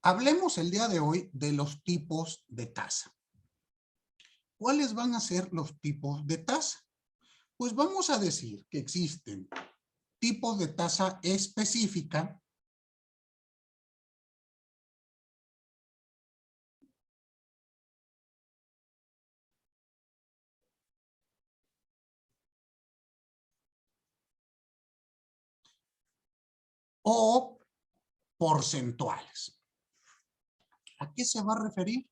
Hablemos el día de hoy de los tipos de tasa. ¿Cuáles van a ser los tipos de tasa? Pues vamos a decir que existen tipos de tasa específica, o porcentuales. ¿A qué se va a referir?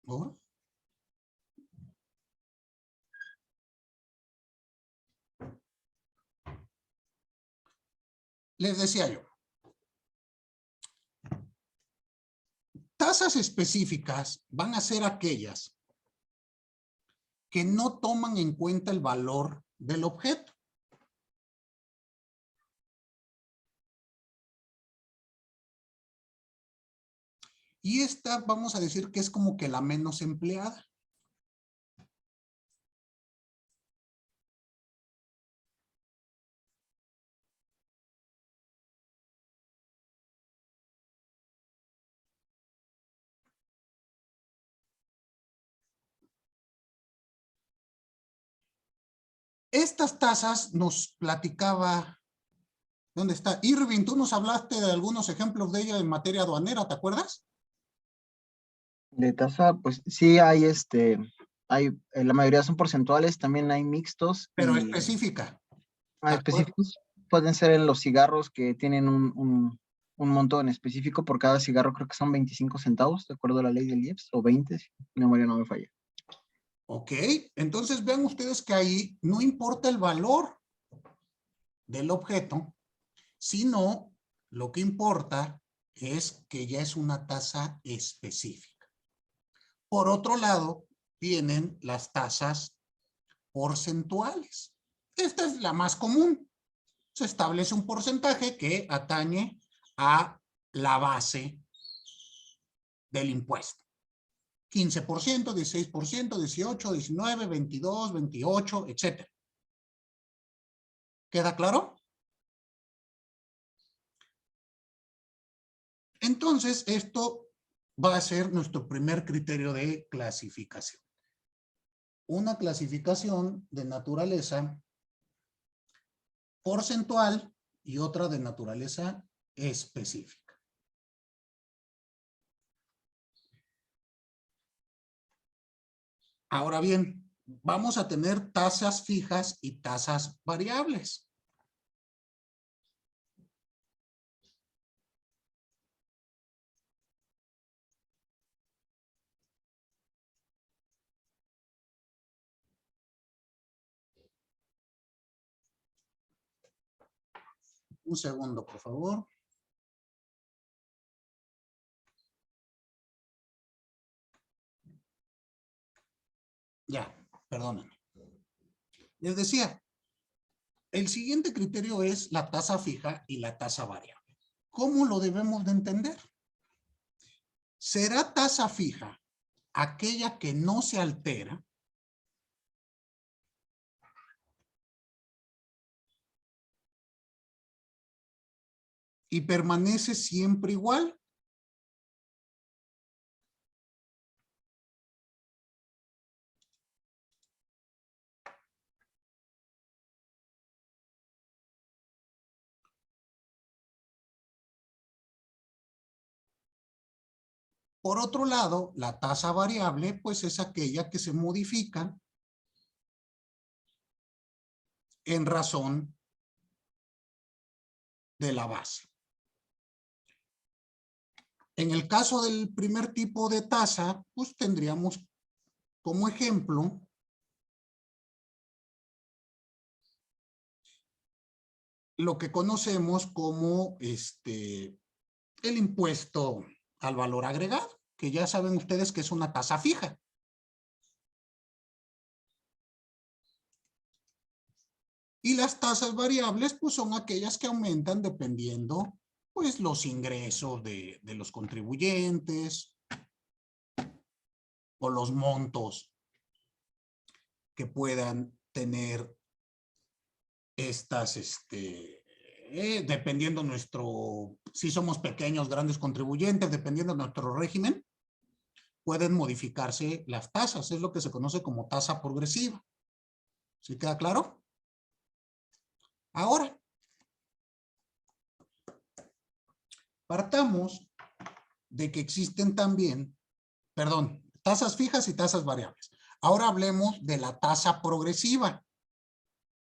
¿Oh? Les decía yo, tasas específicas van a ser aquellas que no toman en cuenta el valor del objeto. Y esta vamos a decir que es como que la menos empleada. Estas tasas nos platicaba, ¿dónde está? Irving, tú nos hablaste de algunos ejemplos de ella en materia aduanera, ¿te acuerdas? De tasa, pues sí la mayoría son porcentuales, también hay mixtos Pero y específica. ¿Te acuerdas? específicos. Pueden ser en los cigarros que tienen un monto en específico por cada cigarro, creo que son 25 centavos, de acuerdo a la ley del IEPS, o 20, si mi memoria no me falla. Ok, entonces vean ustedes que ahí no importa el valor del objeto, sino lo que importa es que ya es una tasa específica. Por otro lado, vienen las tasas porcentuales. Esta es la más común. Se establece un porcentaje que atañe a la base del impuesto. 15%, 16%, 18%, 19%, 22%, 28%, etc. ¿Queda claro? Entonces, esto va a ser nuestro primer criterio de clasificación. Una clasificación de naturaleza porcentual y otra de naturaleza específica. Ahora bien, vamos a tener tasas fijas y tasas variables. Un segundo, por favor. Ya, perdónenme. Les decía, el siguiente criterio es la tasa fija y la tasa variable. ¿Cómo lo debemos de entender? ¿Será tasa fija aquella que no se altera? ¿Y permanece siempre igual? Por otro lado, la tasa variable, pues es aquella que se modifica en razón de la base. En el caso del primer tipo de tasa, pues tendríamos como ejemplo lo que conocemos como el impuesto al valor agregado, que ya saben ustedes que es una tasa fija. Y las tasas variables, pues son aquellas que aumentan dependiendo, pues, los ingresos de los contribuyentes o los montos que puedan tener estas, dependiendo si somos pequeños, grandes contribuyentes, dependiendo de nuestro régimen, pueden modificarse las tasas. Es lo que se conoce como tasa progresiva. ¿Sí queda claro? Ahora, partamos de que existen también, tasas fijas y tasas variables. Ahora hablemos de la tasa progresiva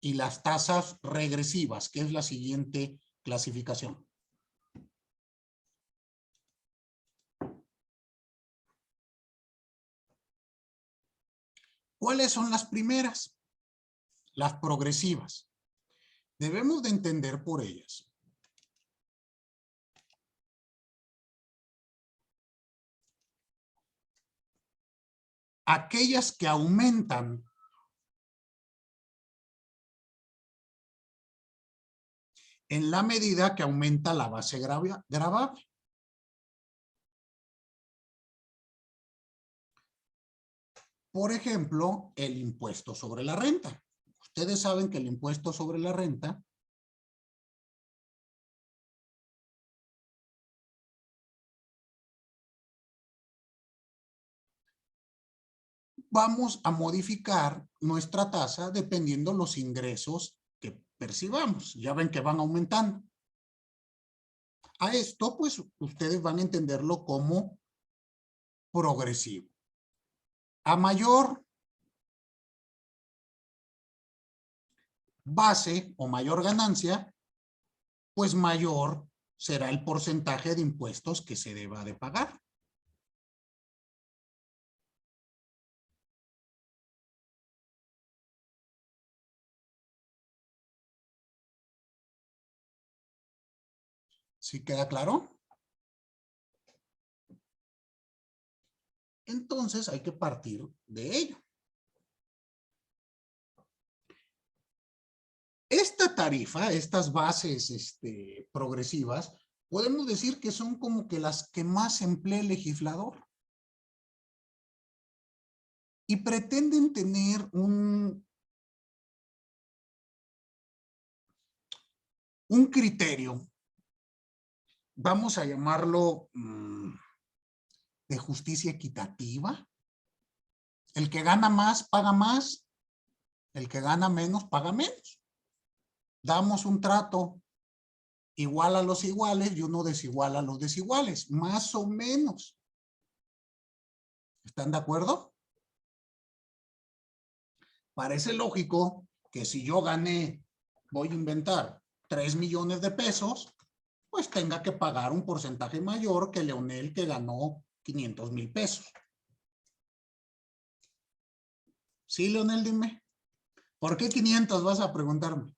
y las tasas regresivas, que es la siguiente clasificación. ¿Cuáles son las primeras? Las progresivas. Debemos de entender por ellas aquellas que aumentan en la medida que aumenta la base gravable. Por ejemplo, el impuesto sobre la renta. Ustedes saben que el impuesto sobre la renta vamos a modificar nuestra tasa dependiendo los ingresos que percibamos. Ya ven que van aumentando. A esto, pues, ustedes van a entenderlo como progresivo. A mayor base o mayor ganancia, pues mayor será el porcentaje de impuestos que se deba de pagar. ¿Sí queda claro? Entonces hay que partir de ello. Esta tarifa, estas bases progresivas, podemos decir que son como que las que más emplea el legislador. Y pretenden tener un criterio, vamos a llamarlo de justicia equitativa. El que gana más, paga más. El que gana menos, paga menos. Damos un trato igual a los iguales y uno desigual a los desiguales, más o menos. ¿Están de acuerdo? Parece lógico que si yo gané, voy a inventar, 3 millones de pesos, pues tenga que pagar un porcentaje mayor que Leonel, que ganó 500,000 pesos. Sí, Leonel, dime. ¿Por qué 500 vas a preguntarme?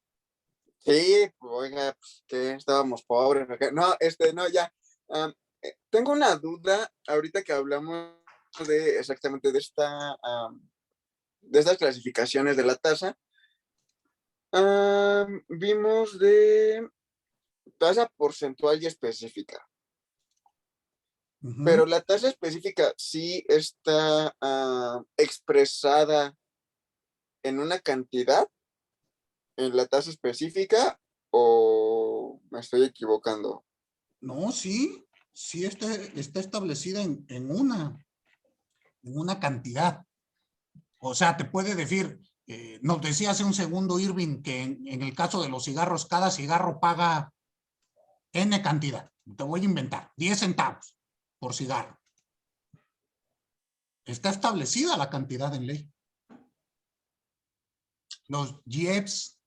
Sí, oiga, pues que estábamos pobres. No, no, ya. Tengo una duda ahorita que hablamos de exactamente de estas clasificaciones de la tasa. Vimos de tasa porcentual y específica. Pero la tasa específica sí está expresada en una cantidad en la tasa específica, o me estoy equivocando. No, sí está establecida en una cantidad. O sea, te puede decir, nos decía hace un segundo Irving que en el caso de los cigarros, cada cigarro paga N cantidad. Te voy a inventar, 10 centavos por cigarro. Está establecida la cantidad en ley. Los IEPS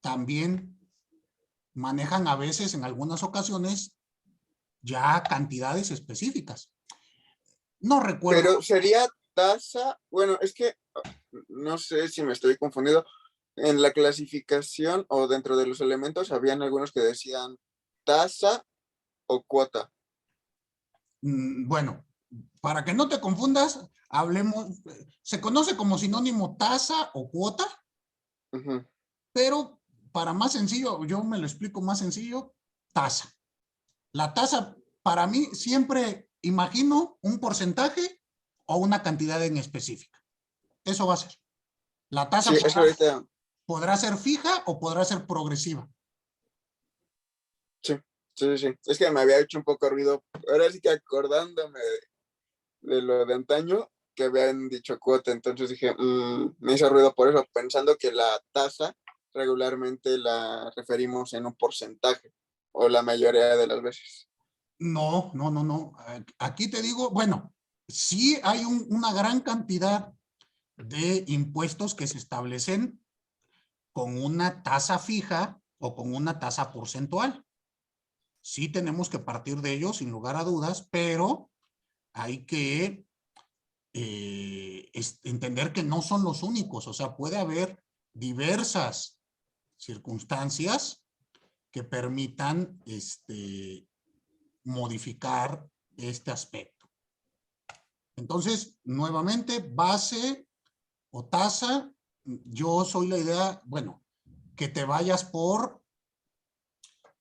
también manejan a veces, en algunas ocasiones, ya cantidades específicas. No recuerdo. Pero sería tasa, bueno, es que no sé si me estoy confundiendo. En la clasificación o dentro de los elementos habían algunos que decían tasa o cuota. Bueno, para que no te confundas, hablemos, se conoce como sinónimo tasa o cuota, pero para más sencillo, yo me lo explico más sencillo, tasa. La tasa, para mí, siempre imagino un porcentaje o una cantidad en específica. Eso va a ser. La tasa Sí, es que ahorita, podrá ser fija o podrá ser progresiva. sí, sí, sí, sí. Es que me había hecho un poco ruido. Ahora sí que acordándome de lo de antaño que habían dicho cuota, entonces dije, me hizo ruido por eso, pensando que la tasa regularmente la referimos en un porcentaje, o la mayoría de las veces. No, no, no, no. Aquí te digo, bueno, sí hay una gran cantidad de impuestos que se establecen con una tasa fija o con una tasa porcentual. Sí tenemos que partir de ellos sin lugar a dudas, pero hay que entender que no son los únicos. O sea, puede haber diversas circunstancias que permitan modificar este aspecto. Entonces, nuevamente, base o tasa, yo soy la idea, bueno, que te vayas por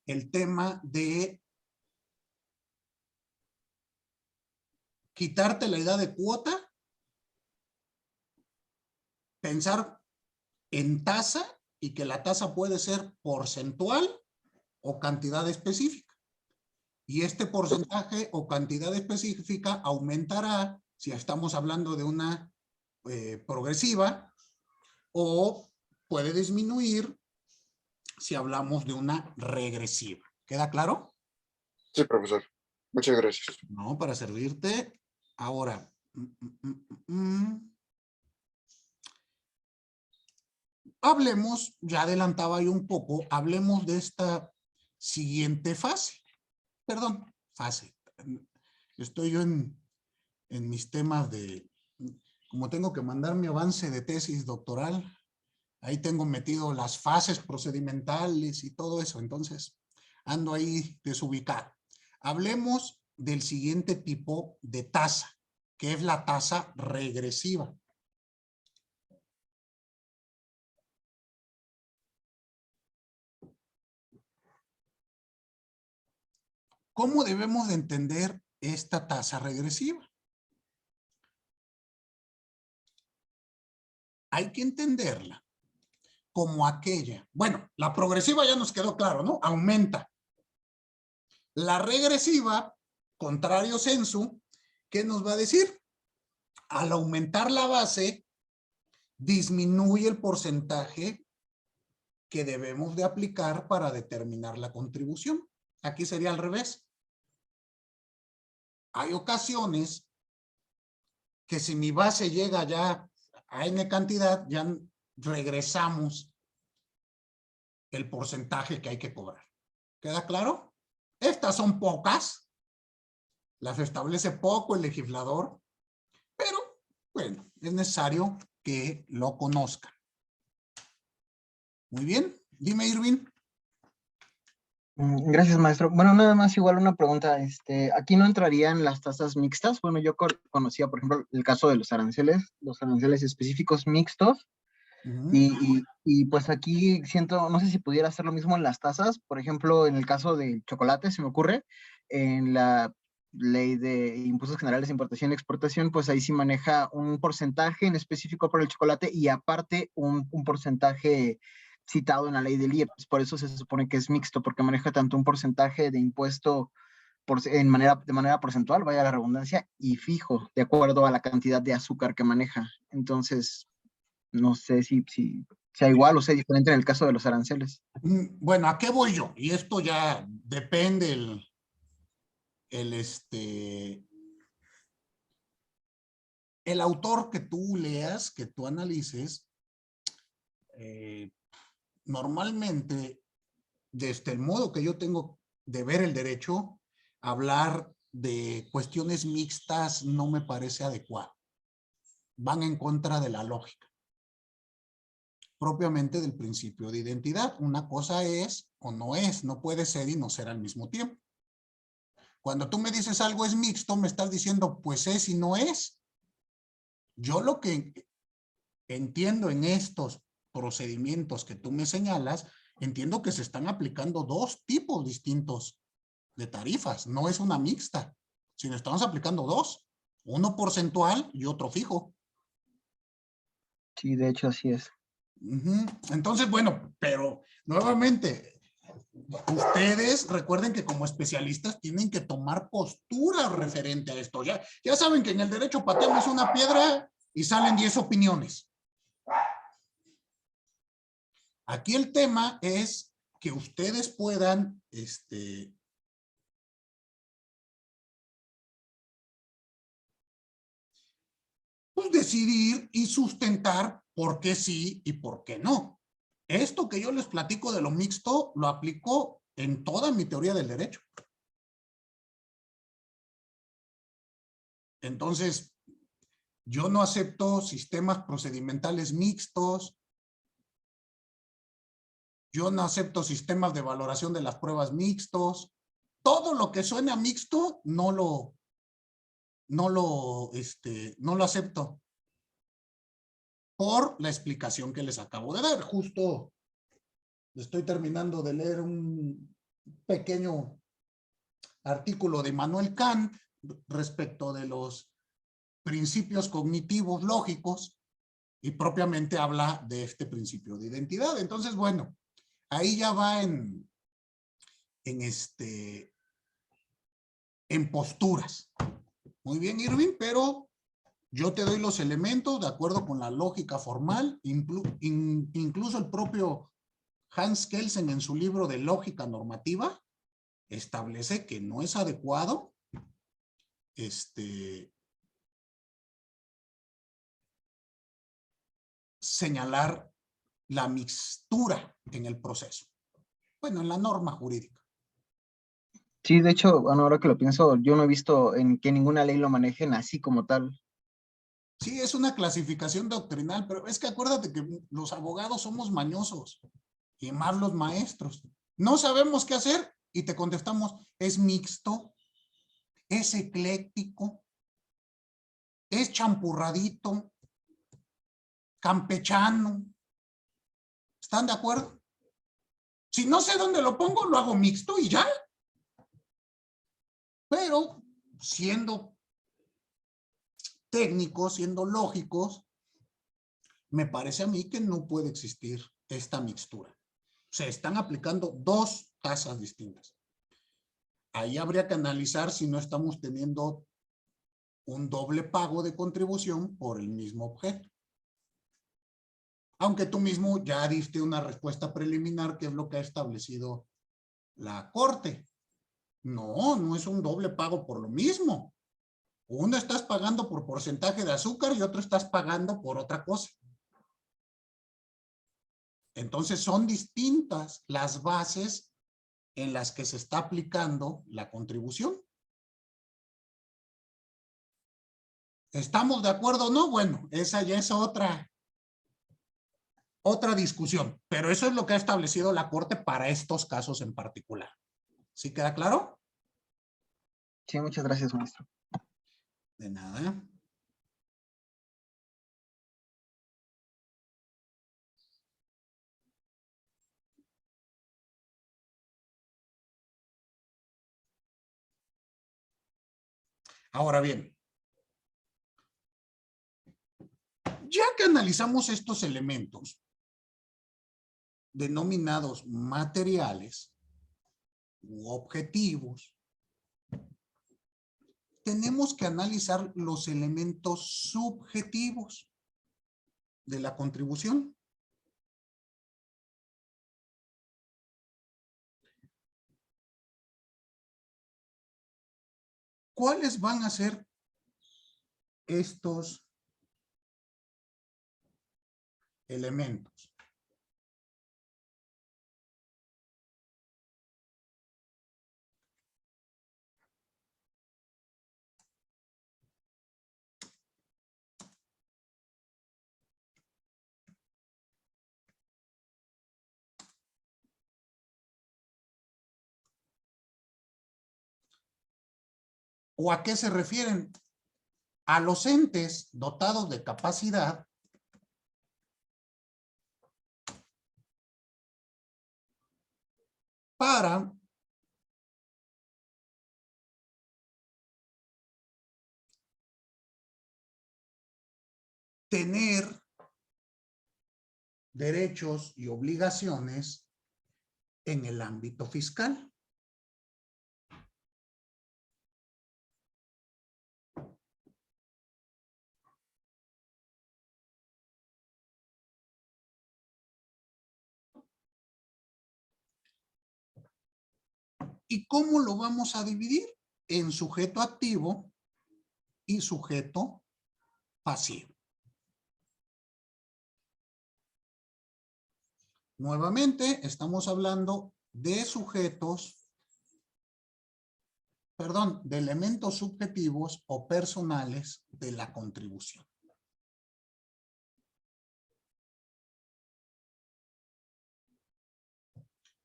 el tema de quitarte la idea de cuota, pensar en tasa y que la tasa puede ser porcentual o cantidad específica. Y este porcentaje o cantidad específica aumentará si estamos hablando de una progresiva o puede disminuir si hablamos de una regresiva. ¿Queda claro? Sí, profesor. Muchas gracias. No, para servirte. Ahora, hablemos, ya adelantaba yo un poco, hablemos de esta siguiente fase. Perdón, fase. Estoy yo en mis temas de, como tengo que mandar mi avance de tesis doctoral, ahí tengo metido las fases procedimentales y todo eso, entonces ando ahí desubicado. Hablemos del siguiente tipo de tasa, que es la tasa regresiva. ¿Cómo debemos de entender esta tasa regresiva? Hay que entenderla como aquella. Bueno, la progresiva ya nos quedó claro, ¿no? Aumenta. La regresiva, contrario sensu, ¿qué nos va a decir? Al aumentar la base, disminuye el porcentaje que debemos de aplicar para determinar la contribución. Aquí sería al revés. Hay ocasiones que si mi base llega ya a N cantidad, ya regresamos el porcentaje que hay que cobrar. ¿Queda claro? Estas son pocas, las establece poco el legislador, pero bueno, es necesario que lo conozcan. Muy bien, dime Irving. Gracias, maestro. Bueno, nada más igual una pregunta. Aquí no entrarían las tasas mixtas. Bueno, yo conocía, por ejemplo, el caso de los aranceles específicos mixtos. Y pues aquí siento, no sé si pudiera hacer lo mismo en las tasas. Por ejemplo, en el caso del chocolate, se me ocurre, en la ley de impuestos generales de importación y exportación, pues ahí sí maneja un porcentaje en específico para el chocolate y aparte un porcentaje citado en la ley del IEPS. Por eso se supone que es mixto, porque maneja tanto un porcentaje de impuesto de manera porcentual, vaya la redundancia, y fijo, de acuerdo a la cantidad de azúcar que maneja. Entonces, no sé si sea igual o sea diferente en el caso de los aranceles. Bueno, ¿a qué voy yo? Y esto ya depende el autor que tú leas, que tú analices, normalmente, desde el modo que yo tengo de ver el derecho, hablar de cuestiones mixtas no me parece adecuado. Van en contra de la lógica, propiamente del principio de identidad. Una cosa es o no es, no puede ser y no ser al mismo tiempo. Cuando tú me dices algo es mixto, me estás diciendo pues es y no es. Yo lo que entiendo en estos procedimientos que tú me señalas, entiendo que se están aplicando dos tipos distintos de tarifas. No es una mixta, sino estamos aplicando dos. Uno porcentual y otro fijo. Sí, de hecho así es. Entonces, bueno, pero nuevamente, ustedes recuerden que como especialistas tienen que tomar postura referente a esto. Ya saben que en el derecho pateamos una piedra y salen 10 opiniones. Aquí el tema es que ustedes puedan, pues decidir y sustentar por qué sí y por qué no. Esto que yo les platico de lo mixto, lo aplico en toda mi teoría del derecho. Entonces, yo no acepto sistemas procedimentales mixtos. Yo no acepto sistemas de valoración de las pruebas mixtos. Todo lo que suene mixto, no lo acepto. Por la explicación que les acabo de dar. Justo estoy terminando de leer un pequeño artículo de Immanuel Kant respecto de los principios cognitivos lógicos y propiamente habla de este principio de identidad. Entonces, bueno, ahí ya va en posturas. Muy bien, Irving, pero yo te doy los elementos de acuerdo con la lógica formal, incluso el propio Hans Kelsen en su libro de lógica normativa establece que no es adecuado señalar la mixtura en el proceso. Bueno, en la norma jurídica. Sí, de hecho, bueno, ahora que lo pienso, yo no he visto en que ninguna ley lo manejen así como tal. Sí, es una clasificación doctrinal, pero es que acuérdate que los abogados somos mañosos y más los maestros. No sabemos qué hacer y te contestamos, es mixto, es ecléctico, es champurradito, campechano. ¿Están de acuerdo? Si no sé dónde lo pongo, lo hago mixto y ya. Pero siendo técnicos, siendo lógicos, me parece a mí que no puede existir esta mixtura. Se están aplicando dos tasas distintas. Ahí habría que analizar si no estamos teniendo un doble pago de contribución por el mismo objeto. Aunque tú mismo ya diste una respuesta preliminar, que es lo que ha establecido la Corte. No, no es un doble pago por lo mismo. Uno estás pagando por porcentaje de azúcar y otro estás pagando por otra cosa. Entonces son distintas las bases en las que se está aplicando la contribución. ¿Estamos de acuerdo o no? Bueno, esa ya es otra discusión, pero eso es lo que ha establecido la Corte para estos casos en particular. ¿Sí queda claro? Sí, muchas gracias, maestro. De nada. Ahora bien, ya que analizamos estos elementos denominados materiales u objetivos, tenemos que analizar los elementos subjetivos de la contribución. ¿Cuáles van a ser estos elementos? ¿O a qué se refieren? A los entes dotados de capacidad para tener derechos y obligaciones en el ámbito fiscal. ¿Y cómo lo vamos a dividir? En sujeto activo y sujeto pasivo. Nuevamente, estamos hablando de sujetos, perdón, de elementos subjetivos o personales de la contribución.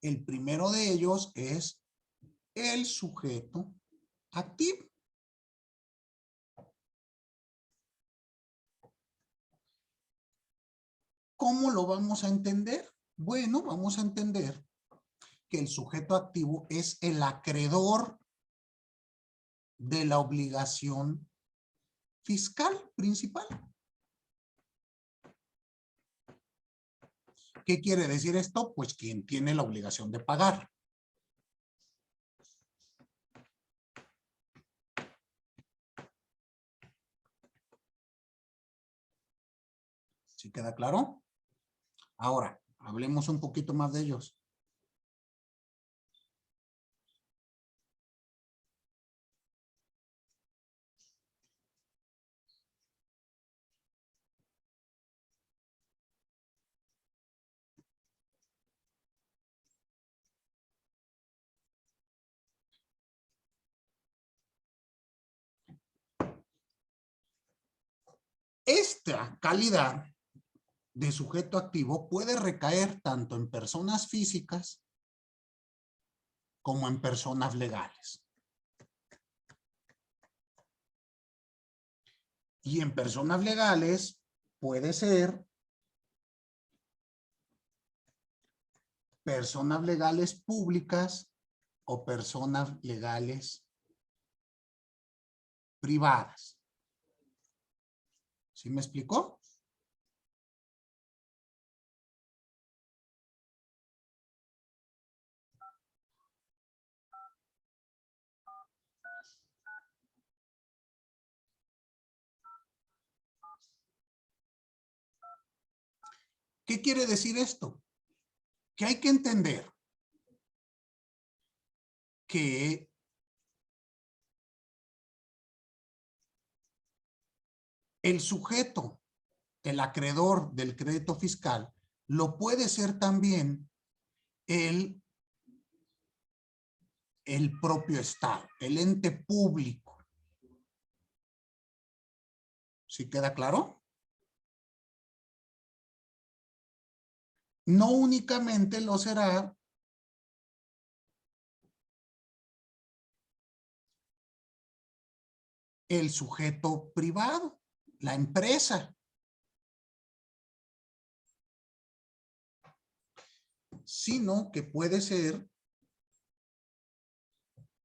El primero de ellos es el sujeto activo. ¿Cómo lo vamos a entender? Bueno, vamos a entender que el sujeto activo es el acreedor de la obligación fiscal principal. ¿Qué quiere decir esto? Pues quien tiene la obligación de pagar. ¿Sí queda claro? Ahora, hablemos un poquito más de ellos. Esta calidad de sujeto activo puede recaer tanto en personas físicas como en personas legales. Y en personas legales puede ser personas legales públicas o personas legales privadas. ¿Sí me explicó? ¿Qué quiere decir esto? Que hay que entender que el sujeto, el acreedor del crédito fiscal, lo puede ser también el propio Estado, el ente público. ¿Sí queda claro? No únicamente lo será el sujeto privado, la empresa, sino que puede ser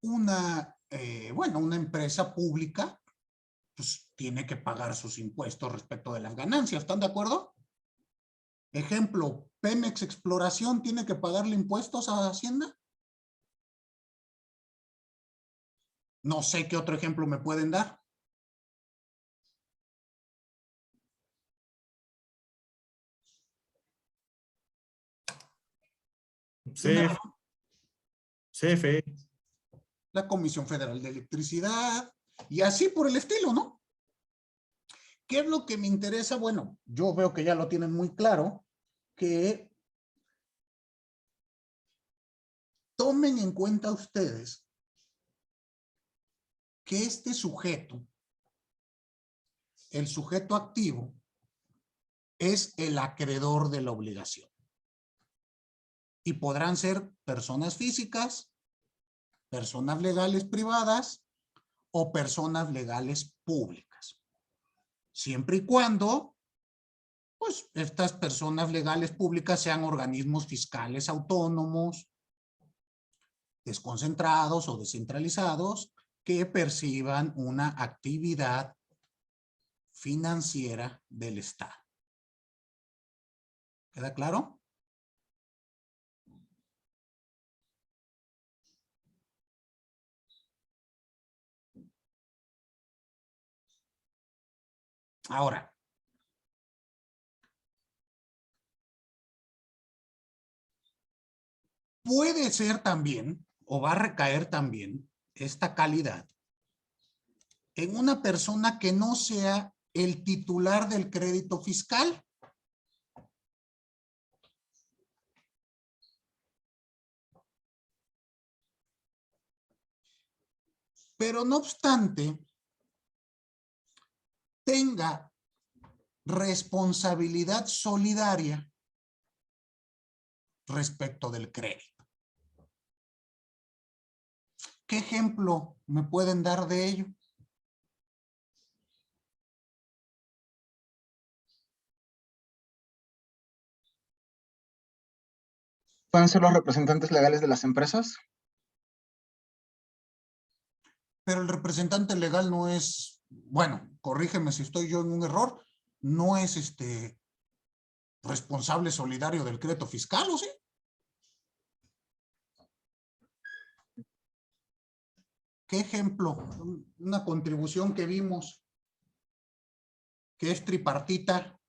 una empresa pública, pues tiene que pagar sus impuestos respecto de las ganancias. ¿Están de acuerdo? Ejemplo, Pemex Exploración tiene que pagarle impuestos a Hacienda. No sé qué otro ejemplo me pueden dar. CFE. CFE. La Comisión Federal de Electricidad y así por el estilo, ¿no? ¿Qué es lo que me interesa? Bueno, yo veo que ya lo tienen muy claro, que tomen en cuenta ustedes que este sujeto, el sujeto activo, es el acreedor de la obligación. Y podrán ser personas físicas, personas legales privadas o personas legales públicas. Siempre y cuando, pues, estas personas legales públicas sean organismos fiscales autónomos, desconcentrados o descentralizados, que perciban una actividad financiera del Estado. ¿Queda claro? Ahora, puede ser también, o va a recaer también, esta calidad en una persona que no sea el titular del crédito fiscal. Pero no obstante, tenga responsabilidad solidaria respecto del crédito. ¿Qué ejemplo me pueden dar de ello? ¿Pueden ser los representantes legales de las empresas? Pero el representante legal no es, bueno, corrígeme si estoy yo en un error, no es responsable solidario del crédito fiscal, ¿o sí? ¿Qué ejemplo? Una contribución que vimos que es tripartita.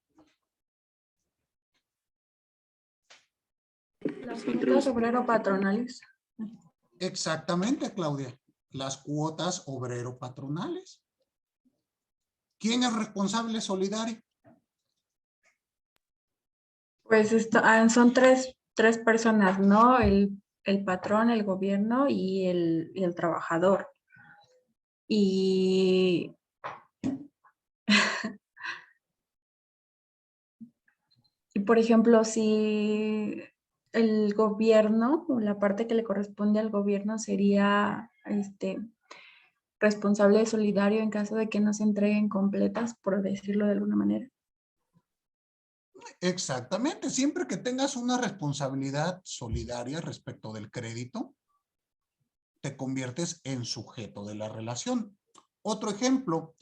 Las cuotas obrero-patronales. Exactamente, Claudia. Las cuotas obrero-patronales. ¿Quién es responsable solidario? Pues son tres personas, ¿no? El patrón, el gobierno y el trabajador. Y por ejemplo, si el gobierno, o la parte que le corresponde al gobierno sería responsable solidario en caso de que no se entreguen completas, por decirlo de alguna manera. Exactamente. Siempre que tengas una responsabilidad solidaria respecto del crédito, te conviertes en sujeto de la relación. Otro ejemplo,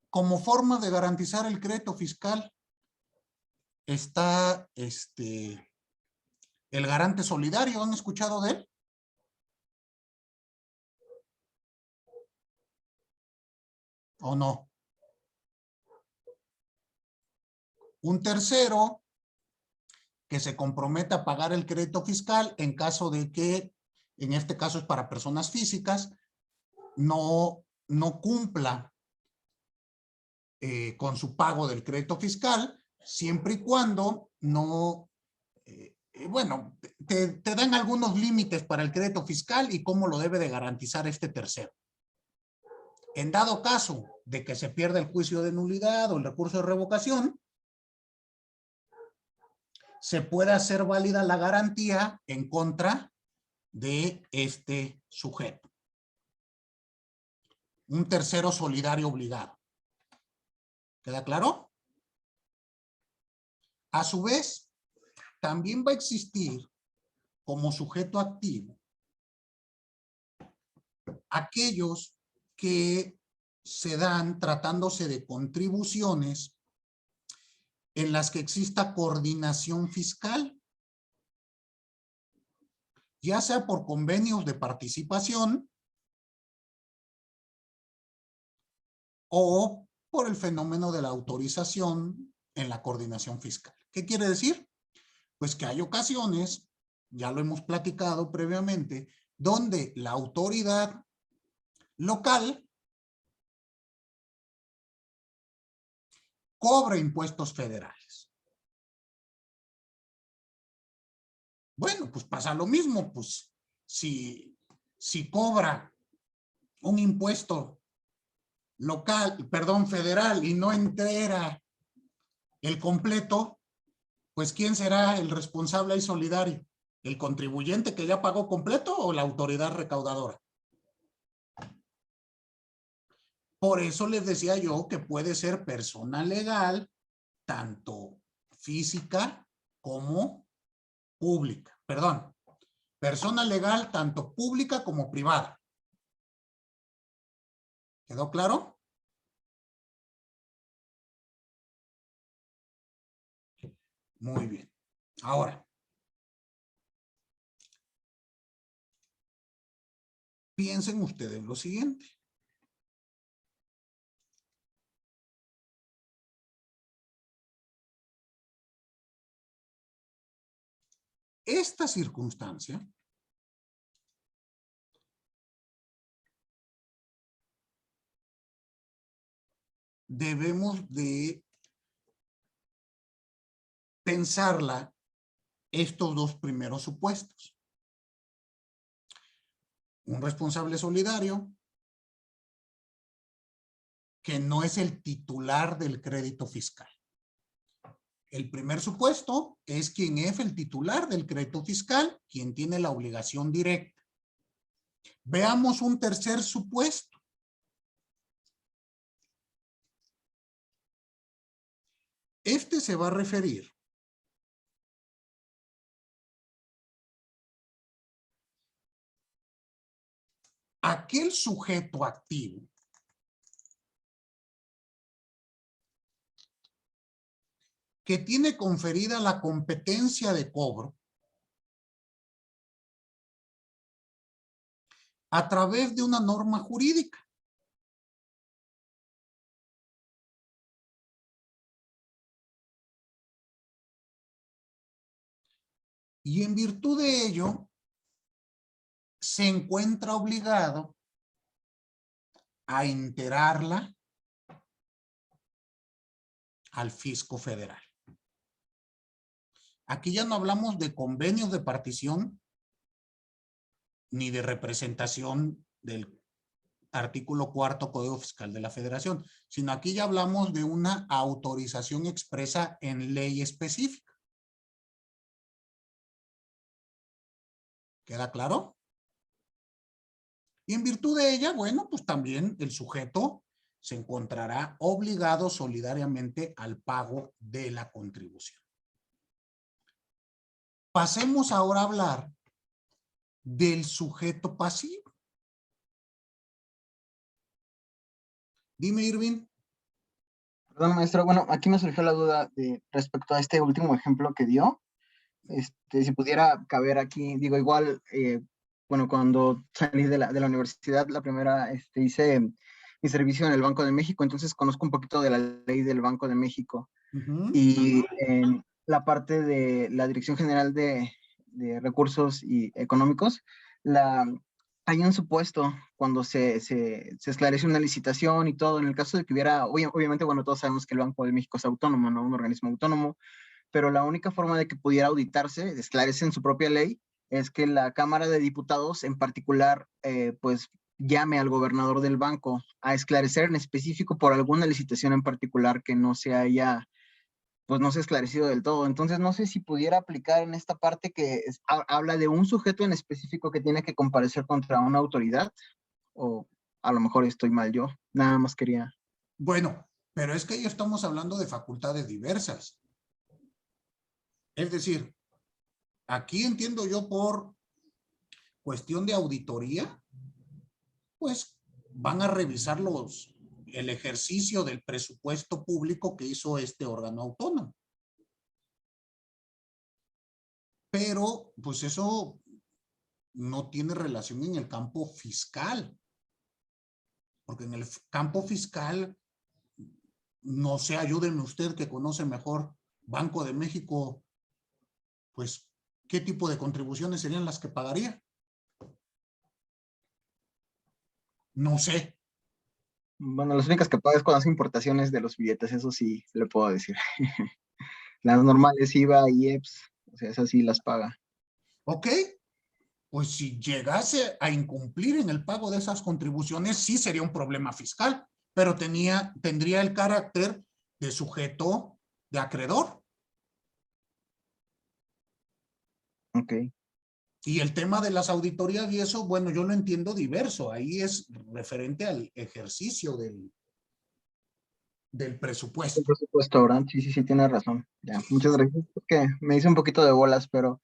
como forma de garantizar el crédito fiscal, está el garante solidario. ¿Han escuchado de él? ¿O no? Un tercero que se comprometa a pagar el crédito fiscal en caso de que, en este caso es para personas físicas, no cumpla con su pago del crédito fiscal, siempre y cuando no, bueno, te dan algunos límites para el crédito fiscal y cómo lo debe de garantizar este tercero. En dado caso de que se pierda el juicio de nulidad o el recurso de revocación, se puede hacer válida la garantía en contra de este sujeto. Un tercero solidario obligado. ¿Queda claro? A su vez, también va a existir como sujeto activo aquellos que se dan tratándose de contribuciones en las que exista coordinación fiscal, ya sea por convenios de participación o por el fenómeno de la autorización en la coordinación fiscal. ¿Qué quiere decir? Pues que hay ocasiones, ya lo hemos platicado previamente, donde la autoridad local cobra impuestos federales. Bueno, pues pasa lo mismo, pues si cobra un impuesto local, perdón, federal y no entrega el completo, pues ¿quién será el responsable y solidario? ¿El contribuyente que ya pagó completo o la autoridad recaudadora? Por eso les decía yo que puede ser persona legal, tanto física como pública. Perdón, persona legal tanto pública como privada. ¿Quedó claro? Muy bien. Ahora, piensen ustedes lo siguiente. Esta circunstancia debemos de pensarla estos dos primeros supuestos. Un responsable solidario que no es el titular del crédito fiscal. El primer supuesto es quien es el titular del crédito fiscal, quien tiene la obligación directa. Veamos un tercer supuesto. Este se va a referir a aquel sujeto activo que tiene conferida la competencia de cobro a través de una norma jurídica. Y en virtud de ello, se encuentra obligado a enterarla al fisco federal. Aquí ya no hablamos de convenios de partición ni de representación del artículo 4 Código Fiscal de la Federación, sino aquí ya hablamos de una autorización expresa en ley específica. ¿Queda claro? Y en virtud de ella, bueno, pues también el sujeto se encontrará obligado solidariamente al pago de la contribución. Pasemos ahora a hablar del sujeto pasivo. Dime, Irving. Perdón, maestro. Bueno, aquí me surgió la duda respecto a este último ejemplo que dio. Si pudiera caber aquí, digo, igual, bueno, cuando salí de la universidad, la primera, hice mi servicio en el Banco de México, entonces conozco un poquito de la ley del Banco de México. Y en la parte de la Dirección General de Recursos Económicos, hay un supuesto cuando se esclarece una licitación y todo, en el caso de que hubiera, obviamente, bueno, todos sabemos que el Banco de México es autónomo, ¿no? Un organismo autónomo, pero la única forma de que pudiera auditarse, esclarece en su propia ley, es que la Cámara de Diputados en particular, pues, llame al gobernador del banco a esclarecer en específico por alguna licitación en particular que no se haya, pues no se ha esclarecido del todo. Entonces no sé si pudiera aplicar en esta parte que habla de un sujeto en específico que tiene que comparecer contra una autoridad, o a lo mejor estoy mal yo, nada más quería. Bueno, pero es que ya estamos hablando de facultades diversas. Es decir, aquí entiendo yo por cuestión de auditoría, pues van a revisar el ejercicio del presupuesto público que hizo este órgano autónomo. Pero, pues eso no tiene relación en el campo fiscal. Porque en el campo fiscal, no sé, ayúdenme usted que conoce mejor Banco de México, pues, ¿qué tipo de contribuciones serían las que pagaría? No sé. Bueno, las únicas que pagas con las importaciones de los billetes, eso sí le puedo decir. Las normales, IVA y IEPS, o sea, esas sí las paga. Ok, pues si llegase a incumplir en el pago de esas contribuciones, sí sería un problema fiscal, pero tendría el carácter de sujeto de acreedor. Ok. Y el tema de las auditorías y eso, bueno, yo lo entiendo diverso. Ahí es referente al ejercicio del presupuesto. El presupuesto, ¿verdad? Sí, tienes razón. Ya, muchas gracias. Porque me hice un poquito de bolas, pero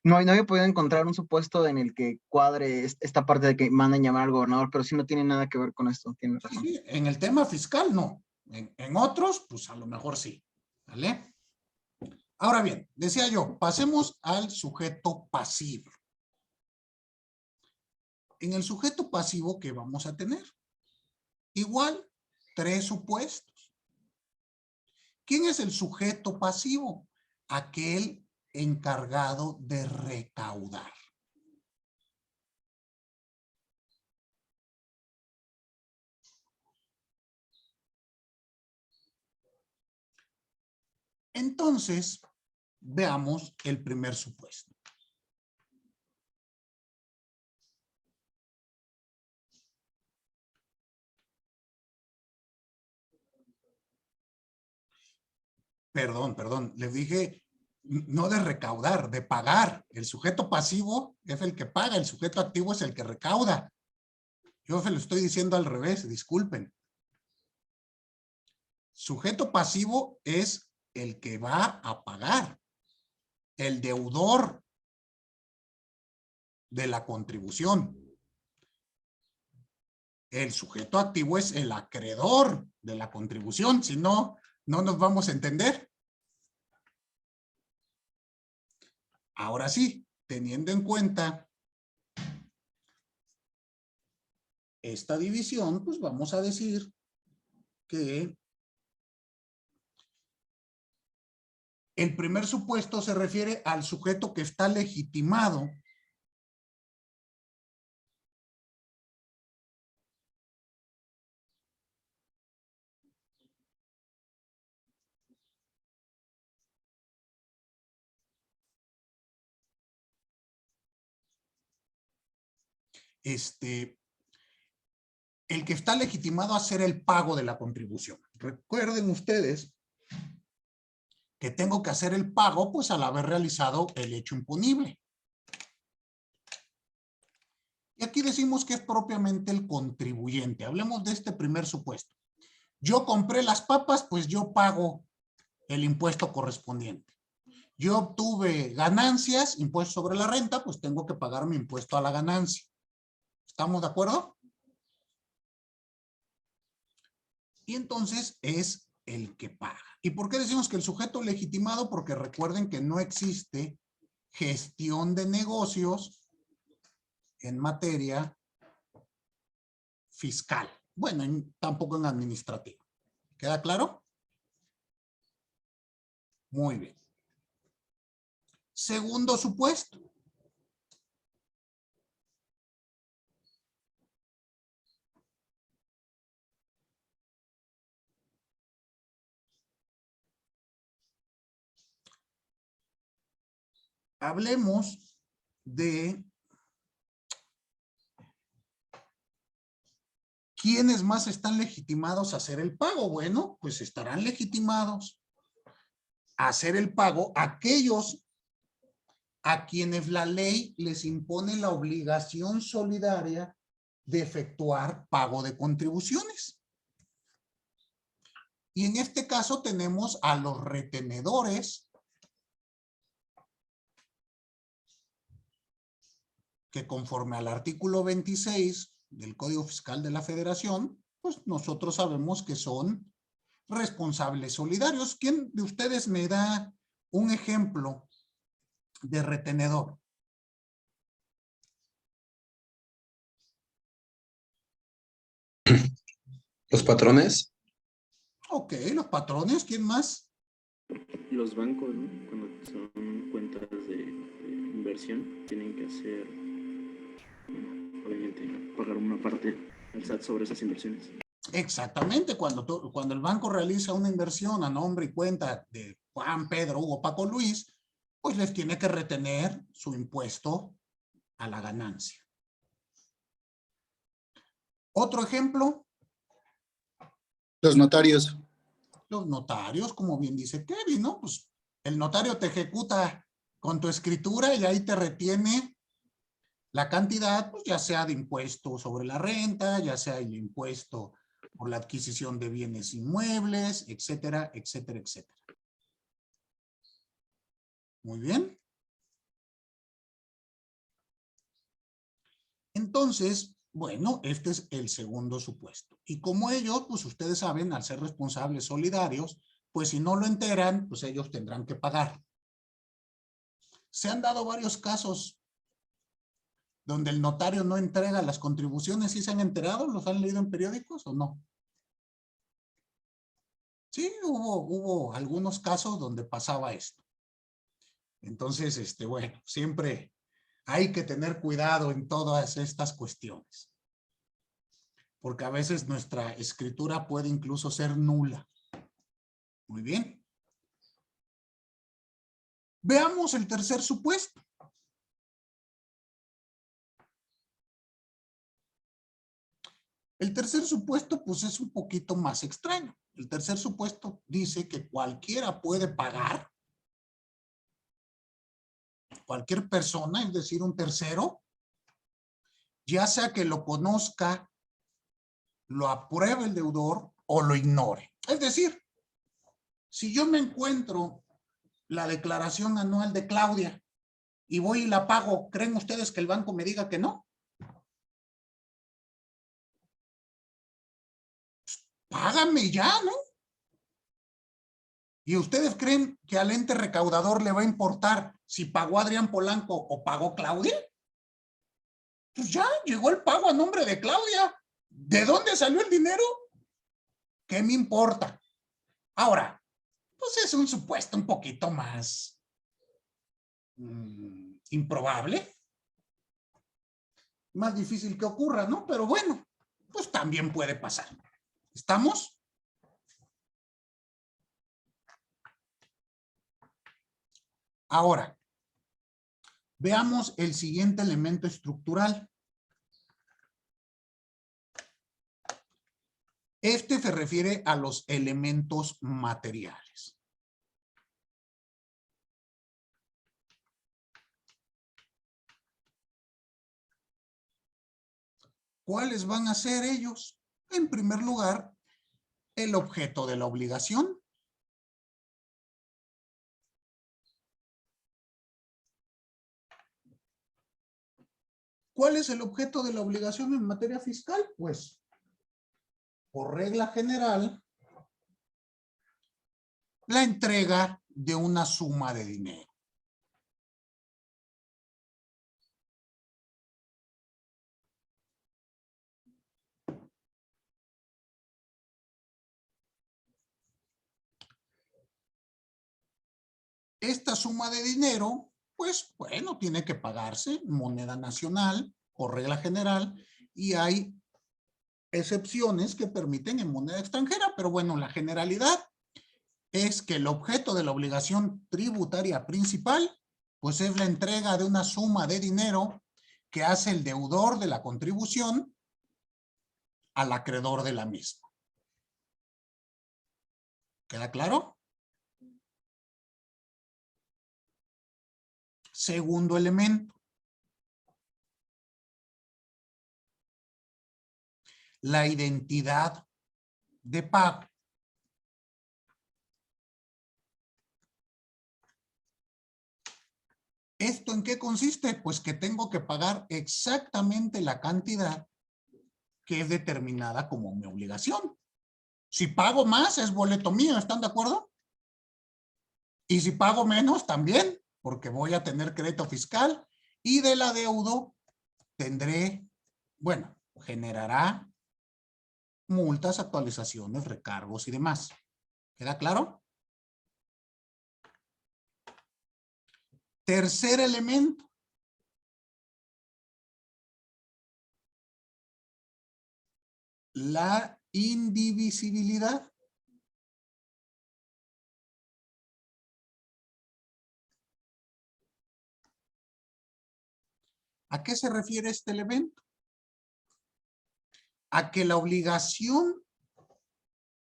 no había podido encontrar un supuesto en el que cuadre esta parte de que mandan llamar al gobernador, pero sí no tiene nada que ver con esto, tienes razón. Sí, en el tema fiscal no. En otros, pues a lo mejor sí. ¿Vale? Ahora bien, decía yo, pasemos al sujeto pasivo. En el sujeto pasivo, ¿qué vamos a tener? Igual, 3 supuestos. ¿Quién es el sujeto pasivo? Aquel encargado de recaudar. Entonces, veamos el primer supuesto. Perdón, les dije no de recaudar, de pagar. El sujeto pasivo es el que paga, el sujeto activo es el que recauda. Yo se lo estoy diciendo al revés, disculpen. Sujeto pasivo es el que va a pagar, el deudor de la contribución. El sujeto activo es el acreedor de la contribución, si no, no nos vamos a entender. Ahora sí, teniendo en cuenta esta división, pues vamos a decir que el primer supuesto se refiere al sujeto que está legitimado el que está legitimado a hacer el pago de la contribución. Recuerden ustedes que tengo que hacer el pago pues al haber realizado el hecho imponible. Y aquí decimos que es propiamente el contribuyente. Hablemos de este primer supuesto. Yo compré las papas, pues yo pago el impuesto correspondiente. Yo obtuve ganancias, impuesto sobre la renta, pues tengo que pagar mi impuesto a la ganancia. ¿Estamos de acuerdo? Y entonces es el que paga. ¿Y por qué decimos que el sujeto legitimado? Porque recuerden que no existe gestión de negocios en materia fiscal. Bueno, tampoco en administrativo. ¿Queda claro? Muy bien. Segundo supuesto. Hablemos de ¿quiénes más están legitimados a hacer el pago? Bueno, pues estarán legitimados a hacer el pago aquellos a quienes la ley les impone la obligación solidaria de efectuar pago de contribuciones. Y en este caso tenemos a los retenedores que conforme al artículo 26 del Código Fiscal de la Federación, pues nosotros sabemos que son responsables solidarios. ¿Quién de ustedes me da un ejemplo de retenedor? ¿Los patrones? Ok, los patrones, ¿quién más? Los bancos, ¿no? Cuando son cuentas de inversión, tienen que hacer, obviamente, pagar una parte al SAT sobre esas inversiones. Exactamente, cuando el banco realiza una inversión a nombre y cuenta de Juan, Pedro, Hugo, Paco, Luis, pues les tiene que retener su impuesto a la ganancia. Otro ejemplo. Los notarios. Los notarios, como bien dice Kevin, ¿no? Pues el notario te ejecuta con tu escritura y ahí te retiene la cantidad, pues ya sea de impuesto sobre la renta, ya sea el impuesto por la adquisición de bienes inmuebles, etcétera, etcétera, etcétera. Muy bien. Entonces, bueno, este es el segundo supuesto. Y como ellos, pues ustedes saben, al ser responsables solidarios, pues si no lo enteran, pues ellos tendrán que pagar. Se han dado varios casos donde el notario no entrega las contribuciones. ¿Sí se han enterado? ¿Los han leído en periódicos o no? Sí, hubo algunos casos donde pasaba esto. Entonces, bueno, siempre hay que tener cuidado en todas estas cuestiones. Porque a veces nuestra escritura puede incluso ser nula. Muy bien. Veamos el tercer supuesto. El tercer supuesto, pues, es un poquito más extraño. El tercer supuesto dice que cualquiera puede pagar, cualquier persona, es decir, un tercero, ya sea que lo conozca, lo apruebe el deudor o lo ignore. Es decir, si yo me encuentro la declaración anual de Claudia y voy y la pago, ¿creen ustedes que el banco me diga que no? Pues, págame ya, ¿no? ¿Y ustedes creen que al ente recaudador le va a importar si pagó Adrián Polanco o pagó Claudia? Pues ya llegó el pago a nombre de Claudia. ¿De dónde salió el dinero? ¿Qué me importa? Ahora, pues es un supuesto un poquito más improbable. Más difícil que ocurra, ¿no? Pero bueno, pues también puede pasar. ¿Estamos? Ahora, veamos el siguiente elemento estructural. Este se refiere a los elementos materiales. ¿Cuáles van a ser ellos? En primer lugar, el objeto de la obligación. ¿Cuál es el objeto de la obligación en materia fiscal? Pues, por regla general, la entrega de una suma de dinero. Esta suma de dinero, pues, bueno, tiene que pagarse en moneda nacional, por regla general, y hay excepciones que permiten en moneda extranjera, pero bueno, la generalidad es que el objeto de la obligación tributaria principal, pues es la entrega de una suma de dinero que hace el deudor de la contribución al acreedor de la misma. ¿Queda claro? Segundo elemento. La identidad de pago. ¿Esto en qué consiste? Pues que tengo que pagar exactamente la cantidad que es determinada como mi obligación. Si pago más, es boleto mío, ¿están de acuerdo? Y si pago menos, también, porque voy a tener crédito fiscal y del adeudo tendré, bueno, generará multas, actualizaciones, recargos y demás. ¿Queda claro? Tercer elemento. La indivisibilidad. ¿A qué se refiere este elemento? A que la obligación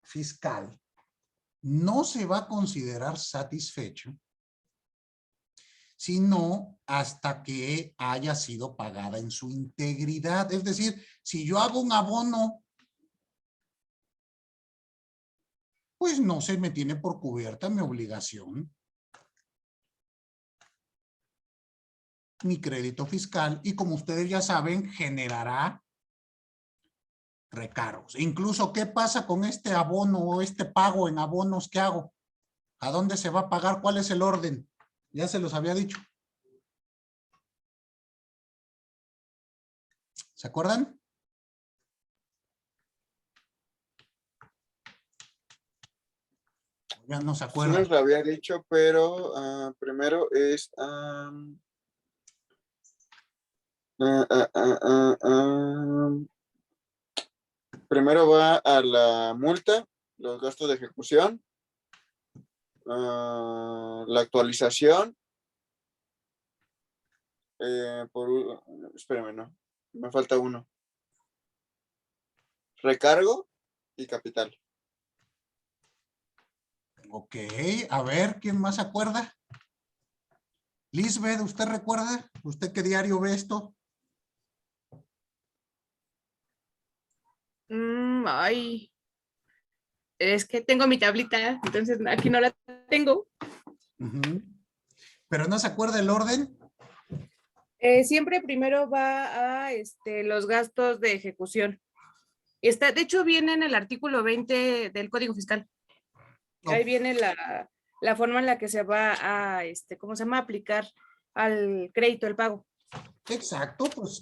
fiscal no se va a considerar satisfecho sino hasta que haya sido pagada en su integridad. Es decir, si yo hago un abono, pues no se me tiene por cubierta mi obligación, mi crédito fiscal, y como ustedes ya saben, generará recargos. Incluso, ¿qué pasa con este abono o este pago en abonos que hago? ¿A dónde se va a pagar? ¿Cuál es el orden? Ya se los había dicho. ¿Se acuerdan? Ya no se Sí acuerdan. nos lo había dicho, pero primero es... primero va a la multa, los gastos de ejecución, la actualización, espérame, no, me falta uno. Recargo y capital. Ok, a ver, ¿quién más se acuerda? Lisbeth, ¿usted recuerda? ¿Usted qué diario ve esto? Ay, es que tengo mi tablita, entonces aquí no la tengo. Ujú. ¿Pero no se acuerda el orden? Siempre primero va a los gastos de ejecución. Está, de hecho, viene en el artículo 20 del Código Fiscal. Ahí viene la forma en la que se va a, ¿cómo se llama? Aplicar al crédito, el pago. Exacto, pues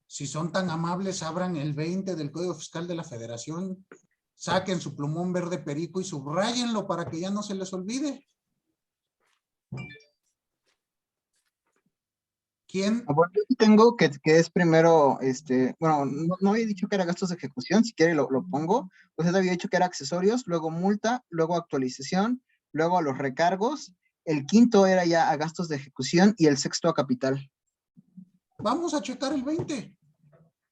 si son tan amables, abran el 20 del Código Fiscal de la Federación, saquen su plumón verde perico y subrayenlo para que ya no se les olvide. ¿Quién? Bueno, yo aquí tengo que es primero, bueno, no había dicho que era gastos de ejecución, si quiere lo pongo. Usted había dicho que era accesorios, luego multa, luego actualización, luego a los recargos. El quinto era ya a gastos de ejecución y el sexto a capital. Vamos a checar el 20.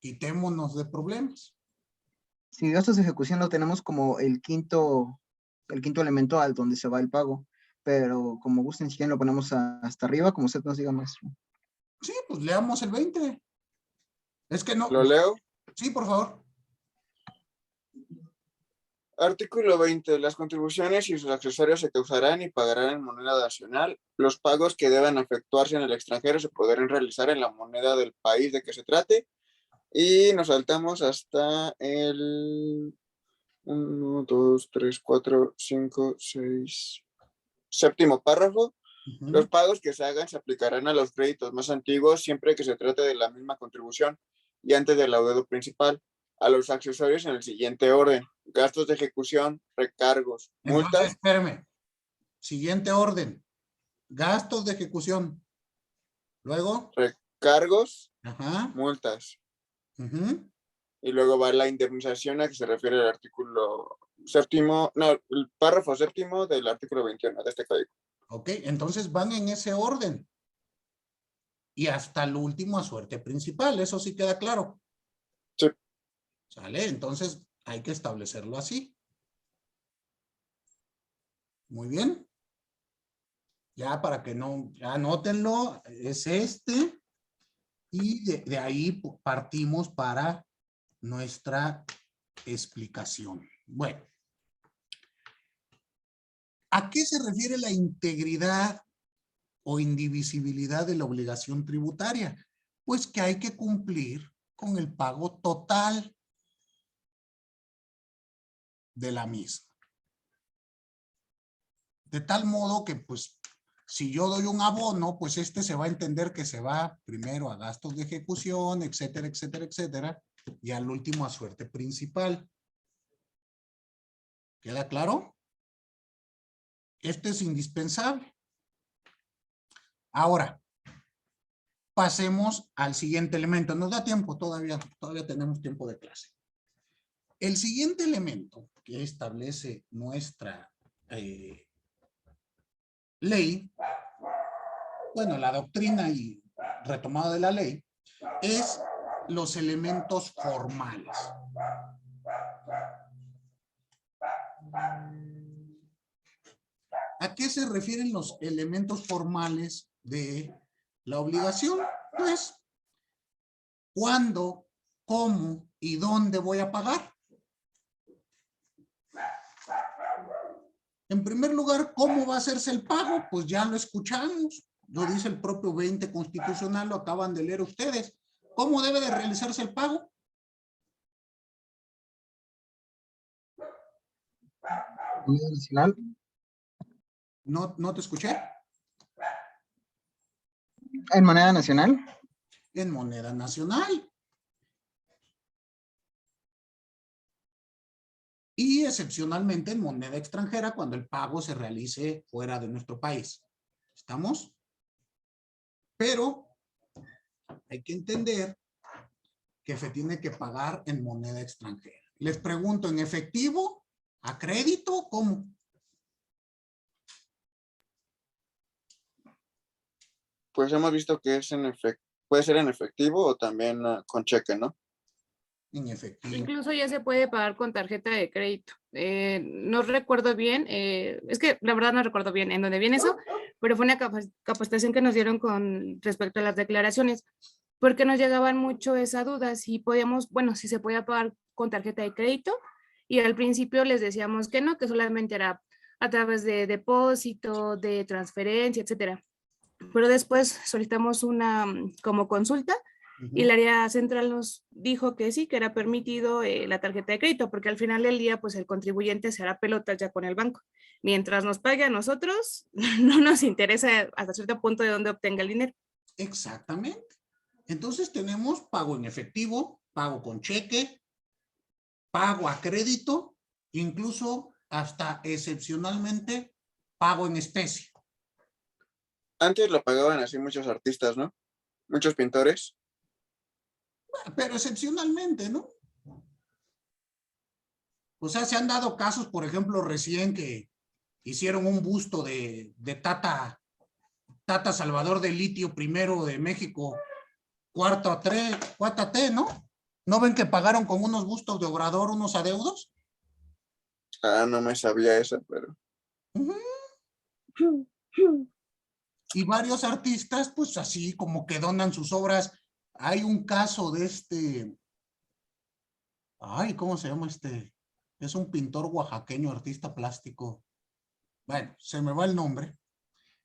Quitémonos de problemas. Si gastos de ejecución lo tenemos como el quinto elemento al donde se va el pago. Pero como gusten, si quieren lo ponemos hasta arriba, como usted nos diga, maestro. Sí, pues leamos el 20. Es que no. ¿Lo leo? Sí, por favor. Artículo 20. Las contribuciones y sus accesorios se causarán y pagarán en moneda nacional. Los pagos que deban efectuarse en el extranjero se podrán realizar en la moneda del país de que se trate. Y nos saltamos hasta el 1, 2, 3, 4, 5, 6. Séptimo párrafo. Los pagos que se hagan se aplicarán a los créditos más antiguos siempre que se trate de la misma contribución y antes del laudo principal. A los accesorios en el siguiente orden: gastos de ejecución, recargos, Entonces, multas, espérame. Siguiente orden. Gastos de ejecución. Luego. recargos, Ajá. multas. Ujú. Y luego va la indemnización a que se refiere el artículo séptimo, no, el párrafo séptimo del artículo 21 de este código. Ok, entonces van en ese orden. Y hasta el último a suerte principal, eso sí queda claro. Sí. ¿Sale? Entonces hay que establecerlo así. Muy bien. Ya para que no, ya anótenlo, es este. Y de ahí partimos para nuestra explicación. Bueno. ¿A qué se refiere la integridad o indivisibilidad de la obligación tributaria? Pues que hay que cumplir con el pago total de la misma. De tal modo que, pues, si yo doy un abono, pues este se va a entender que se va primero a gastos de ejecución, etcétera, etcétera, etcétera, y al último a suerte principal. ¿Queda claro? Esto es indispensable. Ahora, pasemos al siguiente elemento. Nos da tiempo todavía tenemos tiempo de clase. El siguiente elemento que establece nuestra ley, bueno, la doctrina y retomado de la ley, es los elementos formales. ¿A qué se refieren los elementos formales de la obligación? Pues, ¿cuándo, cómo y dónde voy a pagar? En primer lugar, ¿cómo va a hacerse el pago? Pues ya lo escuchamos. Lo dice el propio 20 constitucional, lo acaban de leer ustedes. ¿Cómo debe de realizarse el pago? ¿Moneda nacional? No te escuché. ¿En moneda nacional? En moneda nacional. y excepcionalmente en moneda extranjera cuando el pago se realice fuera de nuestro país. ¿Estamos? Pero hay que entender que se tiene que pagar en moneda extranjera. Les pregunto, ¿en efectivo? ¿A crédito? ¿Cómo? Pues hemos visto que es en efectivo, puede ser en efectivo o también con cheque, ¿no? En efectivo. Incluso ya se puede pagar con tarjeta de crédito. No recuerdo bien, es que la verdad no recuerdo bien en dónde viene eso, pero fue una capacitación que nos dieron con respecto a las declaraciones, porque nos llegaban mucho esa duda, si podíamos, bueno, si se podía pagar con tarjeta de crédito, y al principio les decíamos que no, que solamente era a través de depósito, de transferencia, etcétera. Pero después solicitamos una como consulta y el área central nos dijo que sí, que era permitido la tarjeta de crédito, porque al final del día, pues el contribuyente se hará pelotas ya con el banco. Mientras nos pague a nosotros, no nos interesa hasta cierto punto de dónde obtenga el dinero. Exactamente. Entonces tenemos pago en efectivo, pago con cheque, pago a crédito, incluso hasta excepcionalmente pago en especie. Antes lo pagaban así muchos artistas, ¿no? Muchos pintores. Pero excepcionalmente, ¿no? O sea, se han dado casos, por ejemplo, recién que hicieron un busto de Tata Salvador de Litio primero de México, cuarta T, ¿no? ¿No ven que pagaron con unos bustos de Obrador unos adeudos? Ah, no me sabía eso, pero... Y varios artistas, pues así como que donan sus obras. Hay un caso de ay, ¿cómo se llama este? Es un pintor oaxaqueño, artista plástico. Bueno, se me va el nombre.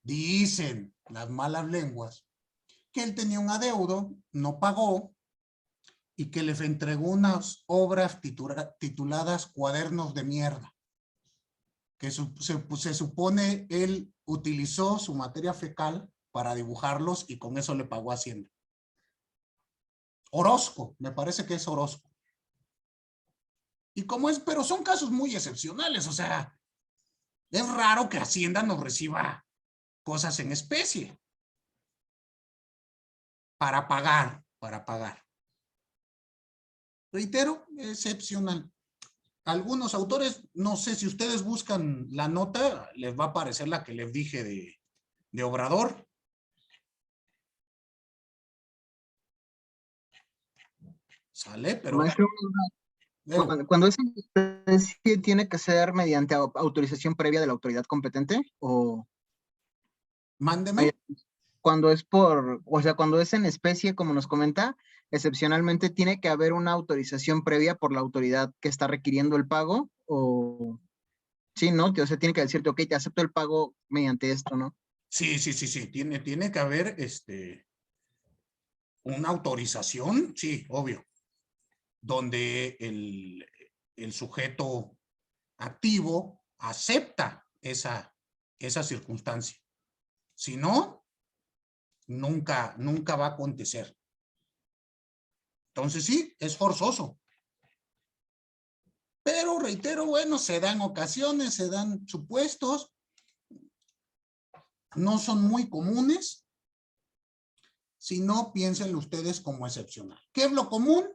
Dicen las malas lenguas que él tenía un adeudo, no pagó y que les entregó unas obras tituladas Cuadernos de Mierda. Que se supone él utilizó su materia fecal para dibujarlos y con eso le pagó a Hacienda. Orozco, me parece que es Orozco. Y como es, pero son casos muy excepcionales, o sea, es raro que Hacienda nos reciba cosas en especie para pagar. Reitero, excepcional. Algunos autores, no sé si ustedes buscan la nota, les va a aparecer la que les dije de Obrador. Sale, pero... Maestro, cuando es especie, ¿tiene que ser mediante autorización previa de la autoridad competente? ¿O Mándeme. cuando es cuando es en especie, como nos comenta, excepcionalmente tiene que haber una autorización previa por la autoridad que está requiriendo el pago? ¿O sí, no? O sea, tiene que decirte, ok, te acepto el pago mediante esto, ¿no? Sí. Tiene que haber una autorización, sí, obvio, donde el sujeto activo acepta esa circunstancia. Si no, nunca va a acontecer. Entonces sí, es forzoso. Pero reitero, bueno, se dan ocasiones, se dan supuestos, no son muy comunes, sino piénsenlo ustedes como excepcional. ¿Qué es lo común?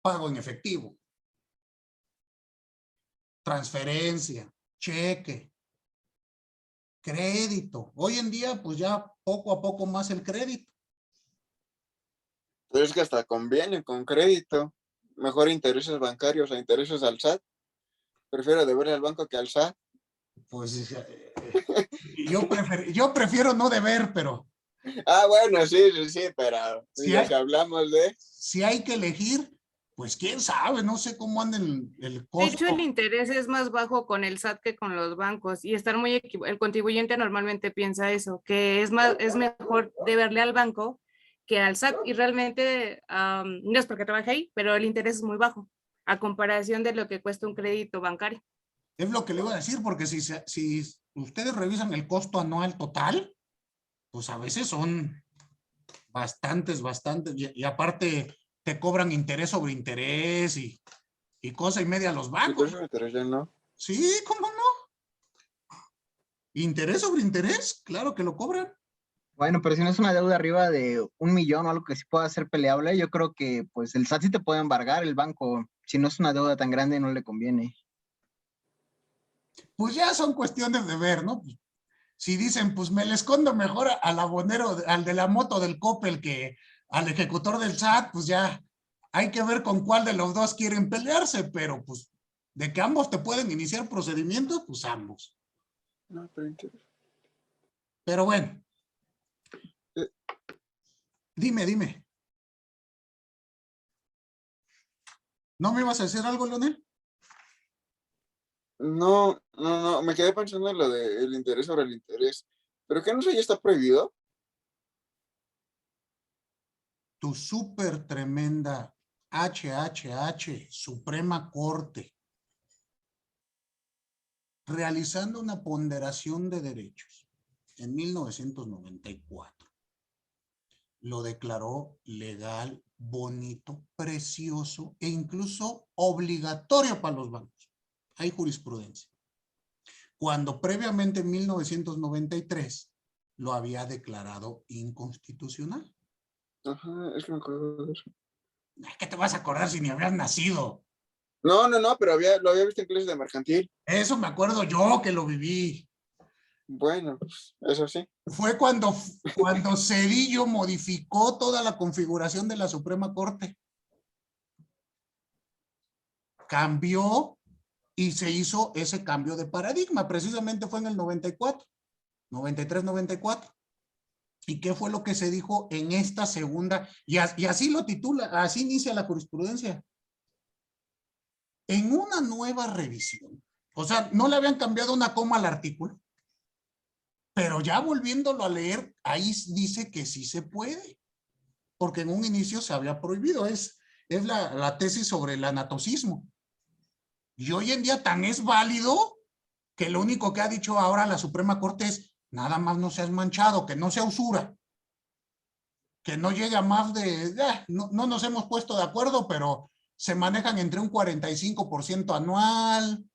Pago en efectivo, transferencia, cheque, crédito. Hoy en día, pues ya poco a poco más el crédito. Pero es que hasta conviene con crédito. Mejor intereses bancarios a intereses al SAT. Prefiero deberle al banco que al SAT. Pues yo prefiero no deber, pero... Ah, bueno, sí, pero Si que hablamos de... Si hay que elegir, pues quién sabe, no sé cómo anda el costo. De hecho, el interés es más bajo con el SAT que con los bancos y estar muy el contribuyente normalmente piensa eso, que es mejor deberle al banco que al SAT y realmente no es porque trabaje ahí, pero el interés es muy bajo a comparación de lo que cuesta un crédito bancario. Es lo que le iba a decir, porque si ustedes revisan el costo anual total, pues a veces son bastantes, y aparte te cobran interés sobre interés y y cosa y media a los bancos. Interés sobre interés ya no. Sí, ¿cómo no? ¿Interés sobre interés? Claro que lo cobran. Bueno, pero si no es una deuda arriba de 1 millón o algo que sí pueda ser peleable, yo creo que pues el SAT sí te puede embargar el banco. Si no es una deuda tan grande, no le conviene. Pues ya son cuestiones de ver, ¿no? Pues, si dicen, pues me le escondo mejor al abonero, al de la moto del Coppel que al ejecutor del SAT, pues ya hay que ver con cuál de los dos quieren pelearse, pero pues de que ambos te pueden iniciar procedimientos, pues ambos. No, pero interés. Pero bueno. Eh. Dime. ¿No me ibas a decir algo, Leonel? No, me quedé pensando en lo del interés sobre el interés. ¿Pero qué no sé, ya está prohibido? Tu súper tremenda HHH, Suprema Corte, realizando una ponderación de derechos en 1994, lo declaró legal, bonito, precioso e incluso obligatorio para los bancos. Hay jurisprudencia. Cuando previamente en 1993 lo había declarado inconstitucional. Ajá, es que me acuerdo de eso. ¿Qué te vas a acordar si ni habías nacido? No, pero lo había visto en clases de mercantil. Eso me acuerdo yo que lo viví. Bueno, pues, eso sí. Fue cuando Cedillo modificó toda la configuración de la Suprema Corte. Cambió y se hizo ese cambio de paradigma. Precisamente fue en el 94, 93, 94. ¿Y qué fue lo que se dijo en esta segunda? Y así lo titula, así inicia la jurisprudencia. En una nueva revisión, o sea, no le habían cambiado una coma al artículo, pero ya volviéndolo a leer, ahí dice que sí se puede, porque en un inicio se había prohibido, es la tesis sobre el anatocismo. Y hoy en día tan es válido que lo único que ha dicho ahora la Suprema Corte es, nada más no seas manchado, que no sea usura, que no llegue a más de, no nos hemos puesto de acuerdo, pero se manejan entre un 45% anual,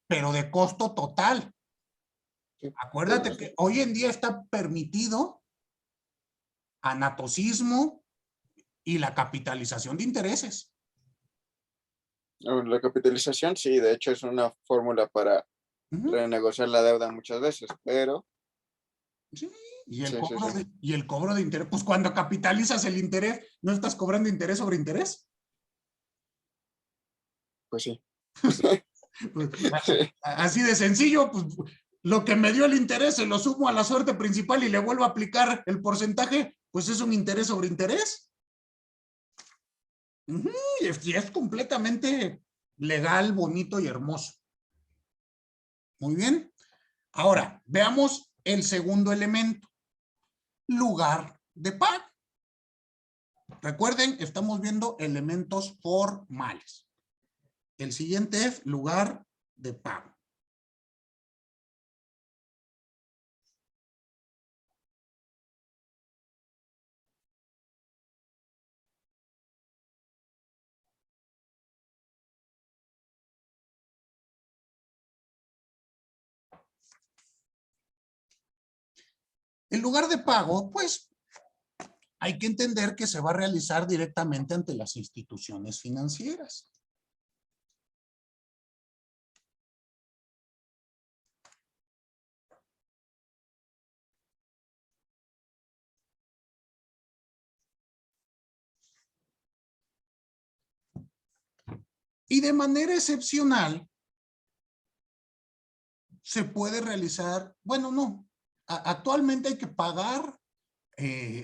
pero de costo total. Acuérdate que hoy en día está permitido anatocismo y la capitalización de intereses. La capitalización, sí, de hecho es una fórmula para renegociar la deuda muchas veces, pero... Sí, y el cobro de interés, pues cuando capitalizas el interés, ¿no estás cobrando interés sobre interés? Pues sí. Pues, así de sencillo, pues lo que me dio el interés se lo sumo a la suerte principal y le vuelvo a aplicar el porcentaje, pues es un interés sobre interés. Y es completamente legal, bonito y hermoso. Muy bien. Ahora, veamos el segundo elemento. Lugar de pago. Recuerden, estamos viendo elementos formales. El siguiente es lugar de pago. El lugar de pago, pues, hay que entender que se va a realizar directamente ante las instituciones financieras. Y de manera excepcional, se puede realizar, bueno, no, actualmente hay que pagar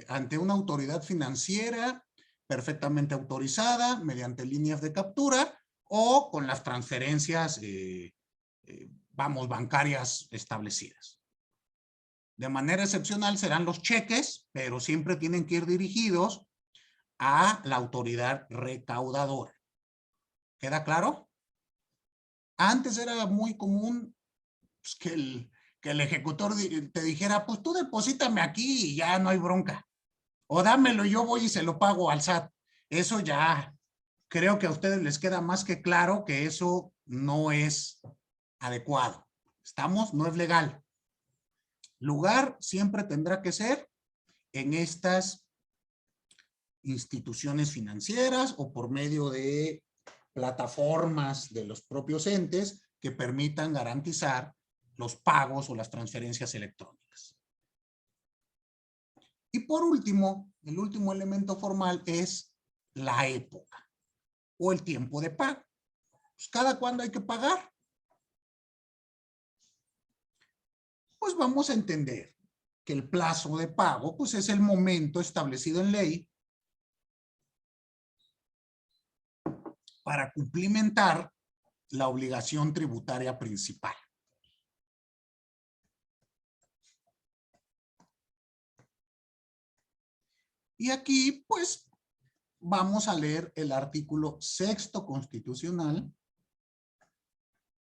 ante una autoridad financiera perfectamente autorizada mediante líneas de captura o con las transferencias, vamos, bancarias establecidas. De manera excepcional serán los cheques, pero siempre tienen que ir dirigidos a la autoridad recaudadora. ¿Queda claro? Antes era muy común pues, que el ejecutor te dijera, pues tú deposítame aquí y ya no hay bronca. O dámelo y yo voy y se lo pago al SAT. Eso ya creo que a ustedes les queda más que claro que eso no es adecuado. ¿Estamos? No es legal. Lugar siempre tendrá que ser en estas instituciones financieras o por medio de plataformas de los propios entes que permitan garantizar los pagos o las transferencias electrónicas. Y por último, el último elemento formal es la época o el tiempo de pago. Pues, ¿cada cuándo hay que pagar? Pues vamos a entender que el plazo de pago pues es el momento establecido en ley para cumplimentar la obligación tributaria principal. Y aquí, pues, vamos a leer el artículo 6º constitucional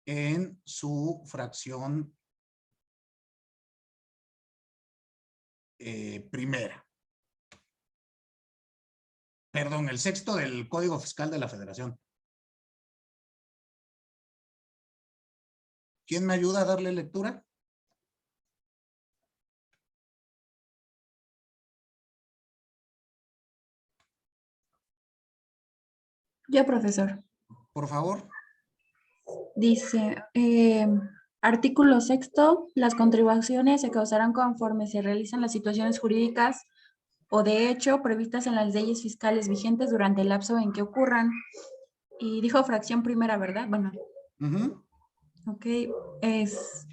en su fracción primera. Perdón, el 6º del Código Fiscal de la Federación. ¿Quién me ayuda a darle lectura? Yo, profesor. Por favor. Dice, artículo 6º, las contribuciones se causarán conforme se realizan las situaciones jurídicas o de hecho previstas en las leyes fiscales vigentes durante el lapso en que ocurran. Y dijo fracción primera, ¿verdad? Bueno. Ok, es...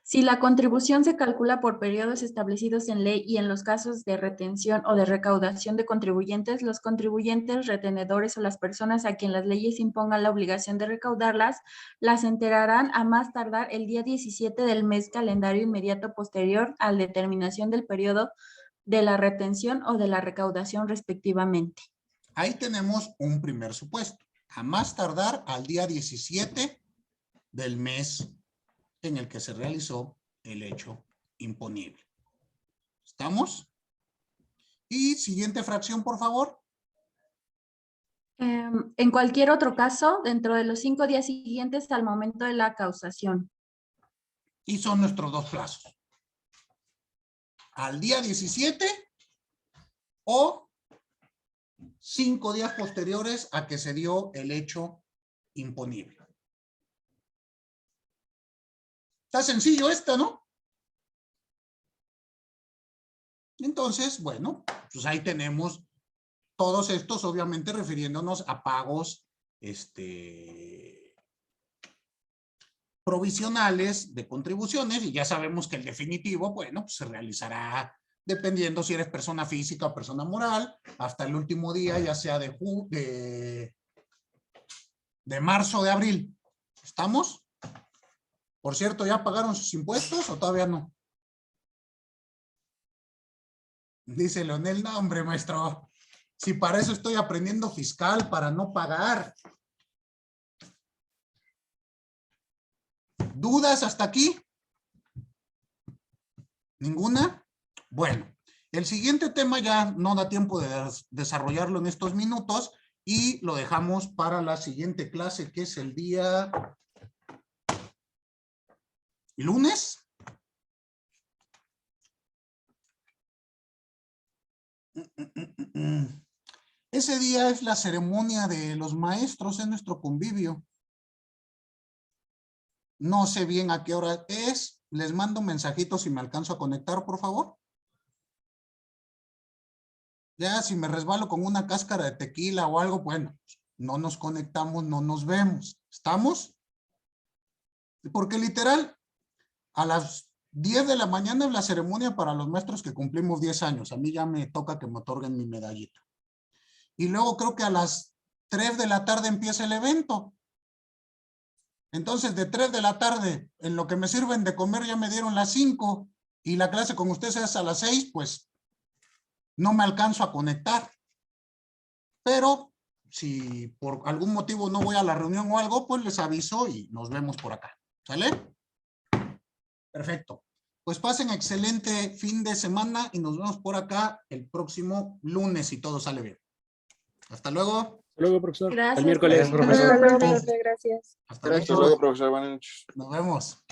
Si la contribución se calcula por periodos establecidos en ley y en los casos de retención o de recaudación de contribuyentes, los contribuyentes, retenedores o las personas a quien las leyes impongan la obligación de recaudarlas, las enterarán a más tardar el día 17 del mes calendario inmediato posterior a la determinación del periodo de la retención o de la recaudación respectivamente. Ahí tenemos un primer supuesto. A más tardar al día 17 del mes en el que se realizó el hecho imponible. ¿Estamos? Y siguiente fracción, por favor. En cualquier otro caso, dentro de los 5 días siguientes al momento de la causación. Y son nuestros dos plazos. Al día 17 o 5 días posteriores a que se dio el hecho imponible. Está sencillo esta, ¿no? Entonces, bueno, pues ahí tenemos todos estos, obviamente refiriéndonos a pagos provisionales de contribuciones, y ya sabemos que el definitivo, bueno, pues se realizará dependiendo si eres persona física o persona moral, hasta el último día, ya sea de marzo o de abril. ¿Estamos? Por cierto, ¿ya pagaron sus impuestos o todavía no? Dice Leonel, no, hombre, maestro. Si para eso estoy aprendiendo fiscal, para no pagar. ¿Dudas hasta aquí? ¿Ninguna? Bueno, el siguiente tema ya no da tiempo de desarrollarlo en estos minutos y lo dejamos para la siguiente clase, que es el día lunes. Ese día es la ceremonia de los maestros en nuestro convivio. No sé bien a qué hora es. Les mando un mensajito si me alcanzo a conectar, por favor. Ya, si me resbalo con una cáscara de tequila o algo, bueno, no nos conectamos, no nos vemos. ¿Estamos? Porque literal, a las 10 de la mañana es la ceremonia para los maestros que cumplimos 10 años. A mí ya me toca que me otorguen mi medallita. Y luego creo que a las 3 de la tarde empieza el evento. Entonces, de 3 de la tarde, en lo que me sirven de comer ya me dieron las 5 y la clase con ustedes es a las 6, pues no me alcanzo a conectar. Pero si por algún motivo no voy a la reunión o algo, pues les aviso y nos vemos por acá. ¿Sale? Perfecto. pues pasen excelente fin de semana y nos vemos por acá el próximo lunes si todo sale bien. Hasta luego. Hasta luego, profesor. Gracias. El miércoles. Gracias, profesor. Gracias. Hasta Hasta luego. luego, profesor. Buenas noches. Nos vemos.